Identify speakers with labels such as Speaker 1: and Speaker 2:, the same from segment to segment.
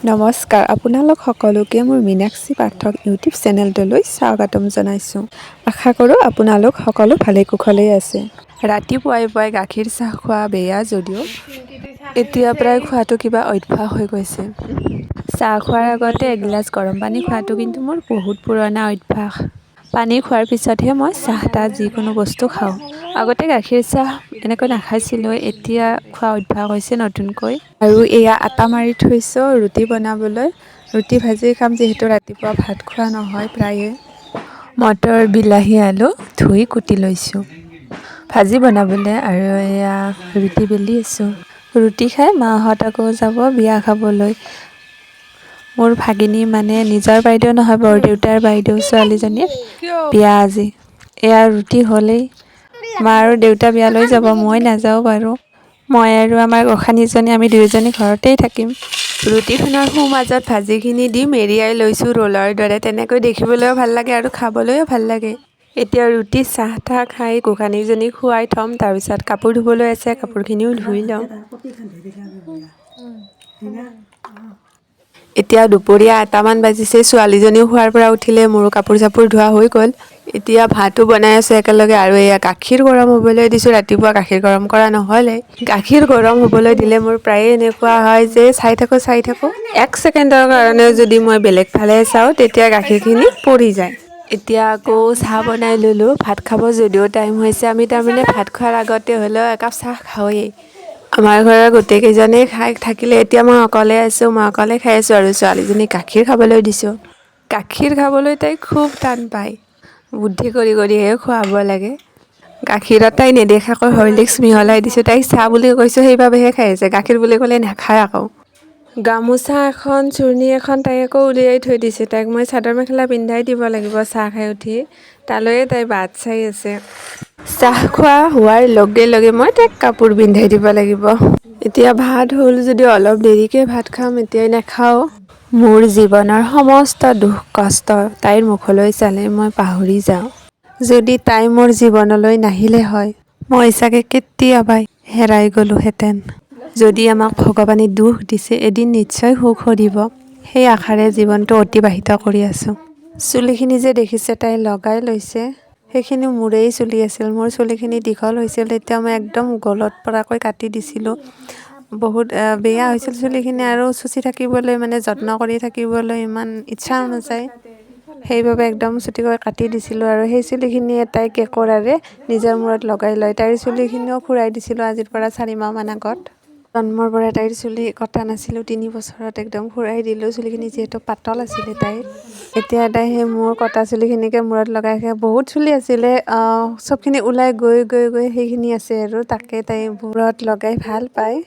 Speaker 1: নমস্কাৰ, আপোনালোক সকলোকে মোৰ minakshipathak পাঠক ইউটিউব চেনেলটোলৈ স্বাগতম জনাইছোঁ। আশা কৰোঁ আপোনালোক সকলো ভালে কুশলেই আছে। ৰাতিপুৱাই পুৱাই গাখীৰ চাহ খোৱা বেয়া যদিও এতিয়া প্ৰায় খোৱাটো কিবা অভ্যাস হৈ গৈছে। চাহ খোৱাৰ আগতে এগিলাচ গৰম পানী খোৱাটো কিন্তু মোৰ বহুত পুৰণা অভ্যাস। পানী খোৱাৰ পিছতহে মই চাহ তাহ যিকোনো বস্তু খাওঁ। আগতে গাখীৰ চাহ এনেকৈ নাখাইছিলোঁ, এতিয়া খোৱা অভ্যাস হৈছে নতুনকৈ। আৰু এয়া আটা মাৰি থৈছোঁ ৰুটি বনাবলৈ। ৰুটি ভাজি খাম যিহেতু ৰাতিপুৱা ভাত খোৱা নহয় প্ৰায়ে। মটৰ বিলাহী আলু ধুই কুটি লৈছোঁ ভাজি বনাবলৈ, আৰু এয়া ৰুটি বেলি আছোঁ। ৰুটি খাই মাহঁত আকৌ যাব বিয়া খাবলৈ। মোৰ ভাগিনী মানে নিজৰ বাইদেউ নহয়, বৰদেউতাৰ বাইদেউ ছোৱালীজনীৰ বিয়া আজি। এয়া ৰুটি হ'লেই মা আৰু দেউতা বিয়ালৈ যাব, মই নাযাওঁ বাৰু। মই আৰু আমাৰ গোসাঁনীজনী আমি দুয়োজনী ঘৰতেই থাকিম। ৰুটিখনৰ সোঁমাজত ভাজিখিনি দি মেৰিয়াই লৈছোঁ ৰোলৰ দৰে। তেনেকৈ দেখিবলৈও ভাল লাগে আৰু খাবলৈও ভাল লাগে। এতিয়া ৰুটি চাহ তাহ খাই গোসাঁনীজনীক খুৱাই থ'ম, তাৰপিছত কাপোৰ ধুবলৈ আছে, কাপোৰখিনিও ধুই লওঁ। এতিয়া দুপৰীয়া 8টামান বাজিছে। ছোৱালীজনীও শোৱাৰ পৰা উঠিলে, মোৰো কাপোৰ চাপোৰ ধোৱা হৈ গ'ল। এতিয়া ভাতো বনাই আছোঁ একেলগে, আৰু এয়া গাখীৰ গৰম হ'বলৈ দিছোঁ। ৰাতিপুৱা গাখীৰ গৰম কৰা নহ'লে। গাখীৰ গৰম হ'বলৈ দিলে মোৰ প্ৰায়ে এনেকুৱা হয় যে চাই থাকোঁ 1 ছেকেণ্ডৰ কাৰণেও যদি মই বেলেগ ফালে চাওঁ তেতিয়া গাখীৰখিনি পৰি যায়। এতিয়া আকৌ চাহ বনাই ল'লোঁ। ভাত খাব যদিও টাইম হৈছে, আমি তাৰমানে ভাত খোৱাৰ আগতে হ'লেও একাপ চাহ খাওঁৱেই। আমাৰ ঘৰৰ গোটেইকেইজনেই খাই থাকিলে, এতিয়া মই অকলে আছোঁ, মই অকলে খাই আছোঁ, আৰু ছোৱালীজনীক গাখীৰ খাবলৈ দিছোঁ। গাখীৰ খাবলৈ তাই খুব টান পায়, বুদ্ধি কৰি কৰিহে খুৱাব লাগে। গাখীৰত তাই নেদেখাকৈ হৰলিক্স মিহলাই দিছোঁ। তাইক চাহ বুলি কৈছোঁ সেইবাবেহে খাই আছে, গাখীৰ বুলি ক'লে নাখায় আকৌ। গামোচা এখন চুৰ্ণি এখন তাইক আকৌ উলিয়াই থৈ দিছে। তাইক মই চাদৰ মেখেলা পিন্ধাই দিব লাগিব চাহ খাই উঠি, তালৈয়ে তাই বাট চাই আছে। চাহ খোৱা হোৱাৰ লগে লগে মই তাইক কাপোৰ পিন্ধাই দিব লাগিব। এতিয়া ভাত হ'ল যদিও অলপ দেৰিকৈ ভাত খাম, এতিয়াই নাখাওঁ। মোৰ জীৱনৰ সমস্ত দুখ কষ্ট তাইৰ মুখলৈ চালে মই পাহৰি যাওঁ। যদি তাই মোৰ জীৱনলৈ নাহিলে হয়, মই চাগে কেতিয়াবাই হেৰাই গ'লোহেঁতেন। যদি আমাক ভগৱানে দুখ দিছে, এদিন নিশ্চয় সুখ দিব, সেই আশাৰে জীৱনটো অতিবাহিত কৰি আছোঁ। চুলিখিনি যে দেখিছে তাই লগাই লৈছে, সেইখিনি মোৰেই চুলি আছিল। মোৰ চুলিখিনি দীঘল হৈছিল, তেতিয়া মই একদম গলত পৰাকৈ কাটি দিছিলোঁ। বহুত বেয়া হৈছিল চুলিখিনি, আৰু চুচি থাকিবলৈ মানে যত্ন কৰি থাকিবলৈ ইমান ইচ্ছাও নাযায়, সেইবাবে একদম চুটিকৈ কাটি দিছিলোঁ। আৰু সেই চুলিখিনিয়ে তাই কেকৰাৰে নিজৰ মূৰত লগাই লয়। তাইৰ চুলিখিনিও খুৰাই দিছিলোঁ আজিৰ পৰা 4 মাহমান আগত। জন্মৰ পৰা তাইৰ চুলি কটা নাছিলোঁ, 3 বছৰত একদম খুৰাই দিলোঁ চুলিখিনি, যিহেতু পাতল আছিলে তাইৰ। এতিয়া তাই সেই মোৰ কটা চুলিখিনিকে মূৰত লগাই খায়। বহুত চুলি আছিলে, চবখিনি ওলাই গৈ গৈ গৈ সেইখিনি আছে, আৰু তাকে তাই মূৰত লগাই ভাল পায়।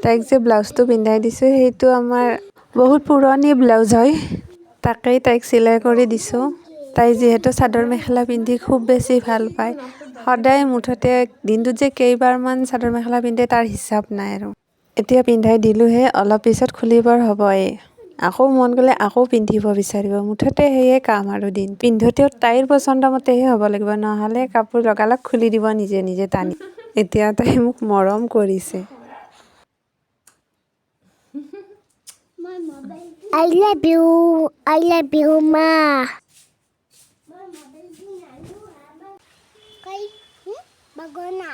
Speaker 1: তাইক যে ব্লাউজটো পিন্ধাই দিছোঁ, সেইটো আমাৰ বহুত পুৰণি ব্লাউজ হয়, তাকেই তাইক চিলাই কৰি দিছোঁ। তাই যিহেতু চাদৰ মেখেলা পিন্ধি খুব বেছি ভাল পায়, সদায় মুঠতে দিনটোত যে কেইবাৰমান চাদৰ মেখেলা পিন্ধে তাৰ হিচাপ নাই আৰু। এতিয়া পিন্ধাই দিলোঁহে, অলপ পিছত খুলিবৰ হ'বই। আকৌ মন গ'লে আকৌ পিন্ধিব বিচাৰিব, মুঠতে সেয়ে কাম আৰু দিন। পিন্ধোতেও তাইৰ পচন্দ মতেহে হ'ব লাগিব, নহ'লে কাপোৰ লগালগ খুলি দিব নিজে নিজে টানি। এতিয়া তাই মোক মৰম কৰিছে।
Speaker 2: I love you. I love you, Ma. Bagona.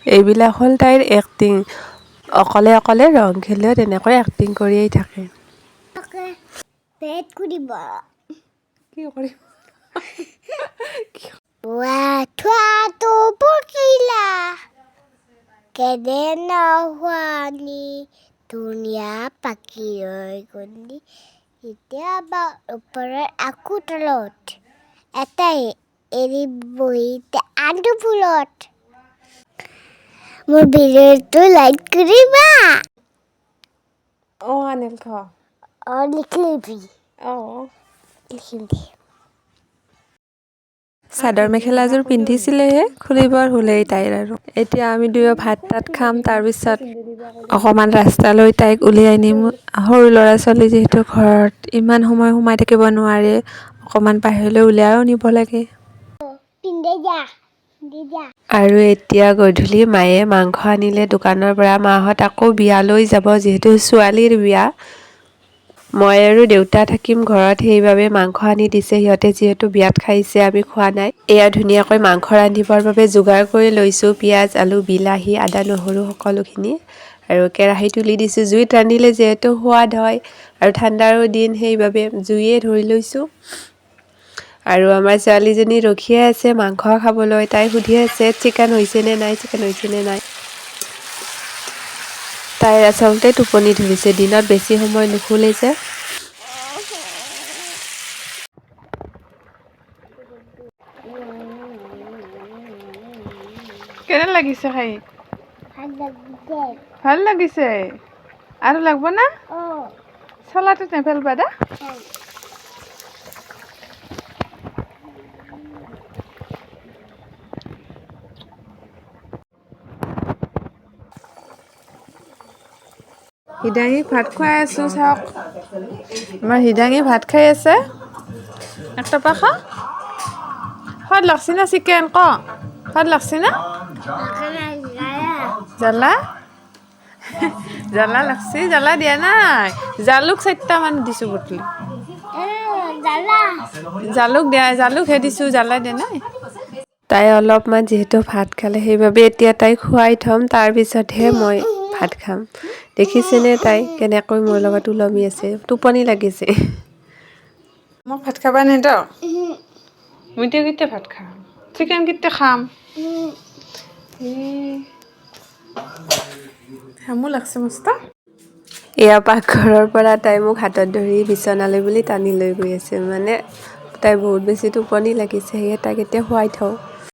Speaker 1: এইবিলাক হ'ল তাইৰ এক্টিং। অকলে অকলে ৰং খেলেও তেনেকৈ এক্টিং কৰিয়েই থাকে।
Speaker 2: পেট কৰিব।
Speaker 1: কি কৰিম?
Speaker 2: থোৱাটো পকিলা কেনে নহোৱানি ধুনীয়া পাখি হৈ গলি, এতিয়া ওপৰত আকৌ তলত এটাই এৰি বহি আনটো ফুলত। মোৰ ভিডিঅ'টো লাইক কৰিবা।
Speaker 1: আনিল খ
Speaker 2: লিখিবি। লিখিম দে।
Speaker 1: চাদৰ মেখেলাযোৰ পিন্ধিছিলেহে, খুলিবৰ হ'লেই তাইৰ আৰু। এতিয়া আমি দুয়ো ভাত তাত খাম, তাৰপিছত অকণমান ৰাস্তালৈ তাইক উলিয়াই নিম। সৰু ল'ৰা ছোৱালী যিহেতু ঘৰত ইমান সময় সোমাই থাকিব নোৱাৰে, অকণমান বাহিৰলৈ উলিয়াইও নিব লাগে।
Speaker 2: পিন্ধে যা। দিদা
Speaker 1: আৰু এতিয়া গধূলি মায়ে মাংস আনিলে দোকানৰ পৰা মাহঁত আকৌ বিয়ালৈ যাব যিহেতু ছোৱালীৰ বিয়া মই আৰু দেউতা থাকিম ঘৰত সেইবাবে মাংস আনি দিছে সিহঁতে যিহেতু বিয়াত খাইছে আমি খোৱা নাই এয়া ধুনীয়াকৈ মাংস ৰান্ধিবৰ বাবে যোগাৰ কৰি লৈছোঁ পিঁয়াজ আলু বিলাহী আদা নহৰু সকলোখিনি আৰু কেৰাহী তুলি দিছোঁ জুইত ৰান্ধিলে যিহেতু সোৱাদ হয় আৰু ঠাণ্ডাৰো দিন সেইবাবে জুইয়ে ধৰি লৈছোঁ আৰু আমাৰ ছোৱালীজনী ৰখিয়ে আছে মাংস খাবলৈ তাই সুধি আছে চিকেন হৈছে নে নাই তাইৰ আচলতে টোপনি ধৰিছে দিনত বেছি সময় নুশুলে যে
Speaker 3: কেনে লাগিছে খাই
Speaker 2: ভাল লাগিছে
Speaker 3: ভাল লাগিছে আৰু লাগব না
Speaker 2: অঁ
Speaker 3: চলাটো নেপেলবা দা হিদাঙিক ভাত খুৱাই আছোঁ চাওক আমাৰ হিদাঙি ভাত খাই আছে এক টপা খা সোৱাদ লাগছি না চিকেন ক সোৱাদ লাগছি না জ্বালা জ্বালা লাগছি জ্বালা দিয়া নাই জালুক 4টামান দিছোঁ বুটলি জালুকহে দিছোঁ জ্বালা দিয়া নাই তাই অলপমান যিহেতু ভাত খালে সেইবাবে এতিয়া তাইক খুৱাই থ'ম তাৰপিছতহে মই ভাত খাম দেখিছেনে তাই কেনেকৈ মোৰ লগত ওলমি আছে টোপনি লাগিছে মোক ভাত খাবা নে তো মই এতিয়া কেতিয়া ভাত খাম চিকেন কেতিয়া খাম হামো লাগছে মস্ত
Speaker 1: এয়া পাকঘৰৰ পৰা তাই মোক হাতত ধৰি বিচনালৈ বুলি টানি লৈ গৈ আছে মানে তাই বহুত বেছি টোপনি লাগিছে সেয়ে তাইক এতিয়া শুৱাই থওঁ